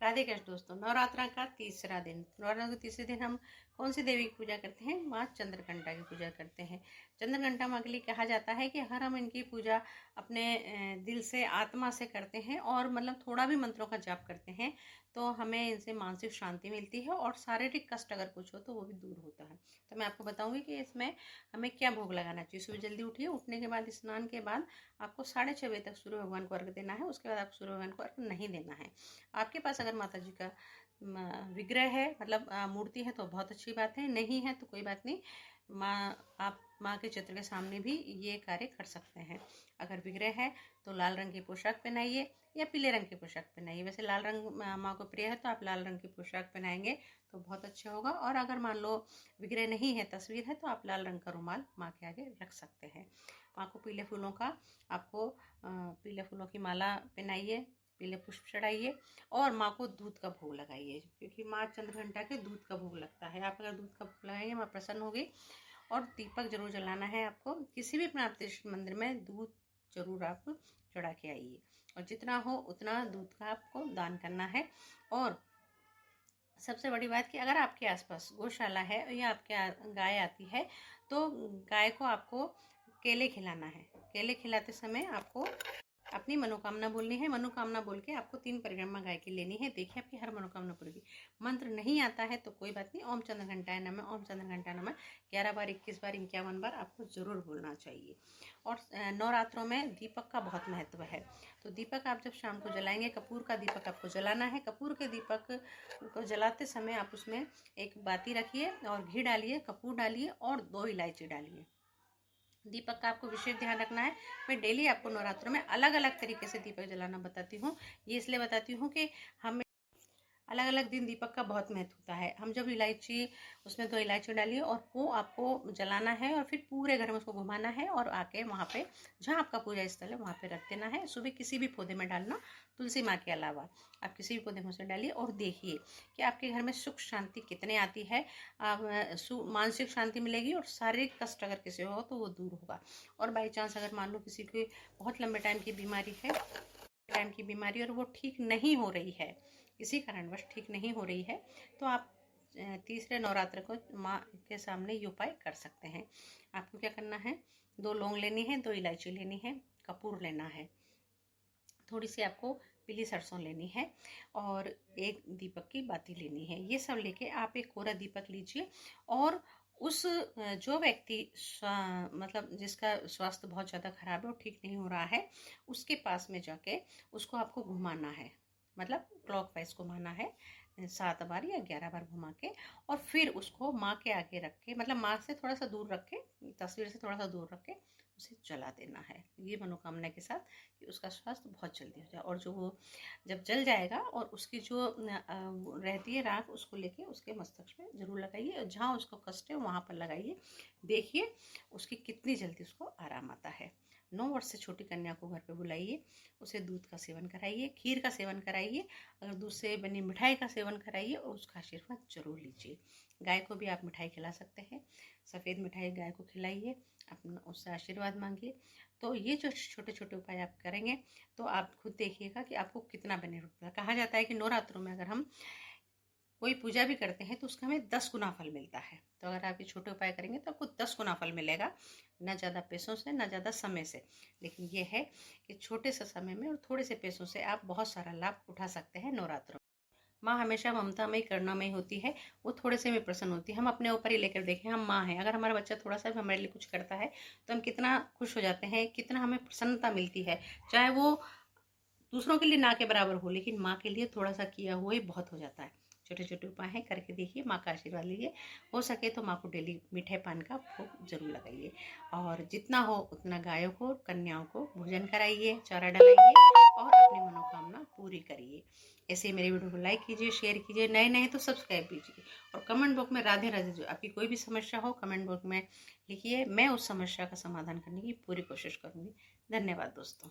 राधे कृष्ण दोस्तों। नवरात्रा का तीसरा दिन, नवरात्रा के तीसरे दिन हम कौन सी देवी की पूजा करते हैं? माँ चंद्रघंटा की पूजा करते हैं। चंद्रघंटा माँ के लिए कहा जाता है कि अगर हम इनकी पूजा अपने दिल से, आत्मा से करते हैं और मतलब थोड़ा भी मंत्रों का जाप करते हैं तो हमें इनसे मानसिक शांति मिलती है और शारीरिक कष्ट अगर कुछ हो तो वो भी दूर होता है। तो मैं आपको बताऊंगी कि इसमें हमें क्या भोग लगाना चाहिए। सुबह जल्दी उठिए, उठने के बाद स्नान के बाद आपको 6:30 बजे तक सूर्य भगवान को अर्घ देना है। उसके बाद आपको सूर्य भगवान को अर्घ नहीं देना है। आपके पास अगर माता जी का विग्रह है, मतलब मूर्ति है, तो बहुत अच्छी बात है। नहीं है तो कोई बात नहीं, आप माँ के चित्र के सामने भी ये कार्य कर सकते हैं। अगर विग्रह है तो लाल रंग की पोशाक पहनाइए या पीले रंग की पोशाक पहनाइए। वैसे लाल रंग माँ को प्रिय है तो आप लाल रंग की पोशाक पहनाएंगे तो बहुत अच्छा होगा। और अगर मान लो विग्रह नहीं है, तस्वीर है, तो आप लाल रंग का रुमाल माँ के आगे रख सकते हैं। माँ को पीले फूलों की माला पहनाइए, पीले पुष्प चढ़ाइए और माँ को दूध का भोग लगाइए, क्योंकि माँ चंद्रघंटा के दूध का भोग लगता है। आप अगर दूध का भोग लगाएंगे माँ प्रसन्न होगी। और दीपक जरूर जलाना है आपको। किसी भी प्राप्तिष्ट मंदिर में दूध जरूर आप चढ़ा के आइए और जितना हो उतना दूध का आपको दान करना है। और सबसे बड़ी बात कि अगर आपके आसपास गौशाला है या आपके गाय आती है तो गाय को आपको केले खिलाना है। केले खिलाते समय आपको अपनी मनोकामना बोलनी है। मनोकामना बोल के आपको 3 परिक्रमा गाय की लेनी है। देखिए आपकी हर मनोकामना पूरी होगी। मंत्र नहीं आता है तो कोई बात नहीं, ओम चंद्रघंटाय नमः, ओम चंद्रघंटाय नमः 11 बार, 21 बार, 51 बार आपको जरूर बोलना चाहिए। और नवरात्रों में दीपक का बहुत महत्व है। तो दीपक आप जब शाम को जलाएंगे, कपूर का दीपक आपको जलाना है। कपूर के दीपक को जलाते समय आप उसमें एक बाती रखिए और घी डालिए, कपूर डालिए और 2 इलायची डालिए। दीपक का आपको विशेष ध्यान रखना है। मैं डेली आपको नवरात्रों में अलग अलग तरीके से दीपक जलाना बताती हूँ। ये इसलिए बताती हूँ कि हमें अलग अलग दिन दीपक का बहुत महत्व होता है। हम जब इलायची, उसमें 2 इलायची डालिए और वो आपको जलाना है और फिर पूरे घर में उसको घुमाना है और आके वहाँ पे जहाँ आपका पूजा स्थल है वहाँ पे रख देना है। सुबह किसी भी पौधे में डालना, तुलसी माँ के अलावा आप किसी भी पौधे में उसे डालिए और देखिए कि आपके घर में सुख शांति कितने आती है। मानसिक शांति मिलेगी और शारीरिक कष्ट अगर किसी हो तो वो दूर होगा। और बाई चांस अगर मान लो किसी की बहुत लंबे टाइम की बीमारी और वो ठीक नहीं हो रही है, किसी कारणवश ठीक नहीं हो रही है, तो आप तीसरे नवरात्र को माँ के सामने ये उपाय कर सकते हैं। आपको क्या करना है? 2 लौंग लेनी है, 2 इलायची लेनी है, कपूर लेना है, थोड़ी सी आपको पीली सरसों लेनी है और एक दीपक की बाती लेनी है। ये सब लेके आप एक कोरा दीपक लीजिए और उस जो व्यक्ति मतलब जिसका स्वास्थ्य बहुत ज़्यादा खराब है और ठीक नहीं हो रहा है, उसके पास में जाके उसको आपको घुमाना है। मतलब क्लॉकवाइज घुमाना है 7 बार या 11 बार घुमा के, और फिर उसको माँ के आगे रख के, मतलब माँ से थोड़ा सा दूर रख के, तस्वीर से थोड़ा सा दूर रख के उसे जला देना है। ये मनोकामना के साथ कि उसका स्वास्थ्य बहुत जल्दी हो जाए। और जो वो जब जल जाएगा और उसकी जो रहती है राख, उसको लेके उसके मस्तक में जरूर लगाइए और जहाँ उसको कष्ट है वहाँ पर लगाइए। देखिए उसकी कितनी जल्दी उसको आराम आता है। 9 वर्ष से छोटी कन्या को घर पे बुलाइए, उसे दूध का सेवन कराइए, खीर का सेवन कराइए, अगर दूध से बनी मिठाई का सेवन कराइए और उसका आशीर्वाद जरूर लीजिए। गाय को भी आप मिठाई खिला सकते हैं, सफ़ेद मिठाई गाय को खिलाइए, अपना उससे आशीर्वाद मांगिए। तो ये जो छोटे छोटे उपाय आप करेंगे तो आप खुद देखिएगा कि आपको कितना बेनिफिट। कहा जाता है कि नवरात्रों में अगर हम कोई पूजा भी करते हैं तो उसका हमें 10 गुना फल मिलता है। तो अगर आप ये छोटे उपाय करेंगे तो आपको 10 गुना फल मिलेगा, ना ज़्यादा पैसों से, ना ज़्यादा समय से। लेकिन ये है कि छोटे से समय में और थोड़े से पैसों से आप बहुत सारा लाभ उठा सकते हैं नवरात्रों। माँ हमेशा ममतामयी, करुणामयी होती है, वो थोड़े से में प्रसन्न होती है। हम अपने ऊपर ही लेकर देखें, हम माँ हैं, अगर हमारा बच्चा थोड़ा सा भी हमारे लिए कुछ करता है तो हम कितना खुश हो जाते हैं, कितना हमें प्रसन्नता मिलती है। चाहे वो दूसरों के लिए ना के बराबर हो, लेकिन माँ के लिए थोड़ा सा किया हुआ ही बहुत हो जाता है। छोटे छोटे उपाय हैं, करके देखिए, माँ का आशीर्वाद लीजिए। हो सके तो माँ को डेली मीठे पान का भोग जरूर लगाइए और जितना हो उतना गायों को, कन्याओं को भोजन कराइए, चारा डलाइए और अपनी मनोकामना पूरी करिए। ऐसे मेरे वीडियो को लाइक कीजिए, शेयर कीजिए, नए नए तो सब्सक्राइब कीजिए और कमेंट बॉक्स में राधे राधे जो आपकी कोई भी समस्या हो कमेंट बॉक्स में लिखिए। मैं उस समस्या का समाधान करने की पूरी कोशिश करूँगी। धन्यवाद दोस्तों।